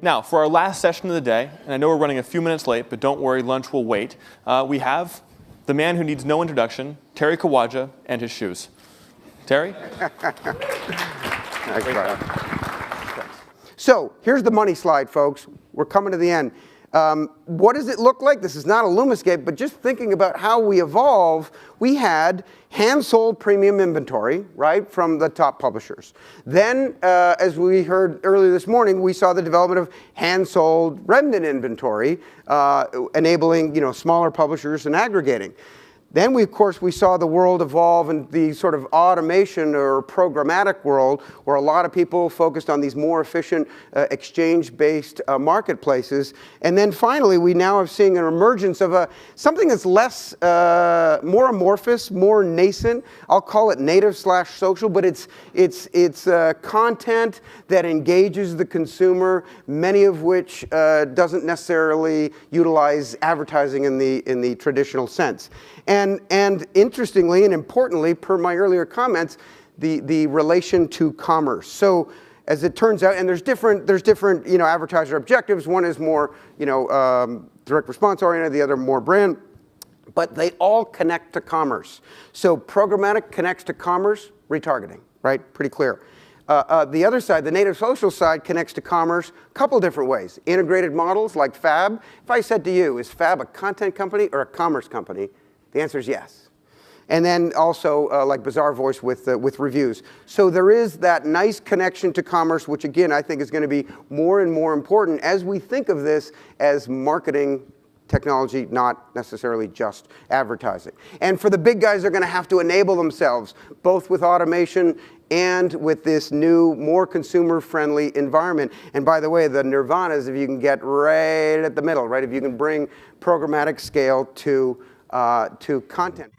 Now, for our last session of the day, and I know we're running a few minutes late, but don't worry, lunch will wait, we have the man who needs no introduction, Terry Kawaja, and his shoes. Terry? Thanks, Brian. So here's the money slide, folks. We're coming to the end. What does it look like? This is not a Lumascape, but just thinking about how we evolve, we had hand-sold premium inventory, right, from the top publishers. Then, as we heard earlier this morning, we saw the development of hand-sold remnant inventory, enabling smaller publishers and aggregating. Then, of course, we saw the world evolve in the sort of automation or programmatic world where a lot of people focused on these more efficient exchange-based marketplaces. And then finally, we now are seeing an emergence of something that's less, more amorphous, more nascent. I'll call it native/social, but it's content that engages the consumer, many of which doesn't necessarily utilize advertising in the traditional sense. And interestingly and importantly, per my earlier comments, the relation to commerce. So as it turns out, and there's different advertiser objectives. One is more direct response oriented, the other more brand, but they all connect to commerce. So programmatic connects to commerce, retargeting, right? Pretty clear. The other side, the native social side, connects to commerce a couple different ways. Integrated models like Fab. If I said to you, is Fab a content company or a commerce company? The answer is yes. And then also like Bazaar Voice with reviews. So there is that nice connection to commerce, which again I think is going to be more and more important as we think of this as marketing technology, not necessarily just advertising. And for the big guys, they're going to have to enable themselves, both with automation and with this new, more consumer-friendly environment. And by the way, the nirvana is if you can get right at the middle, right? If you can bring programmatic scale to content.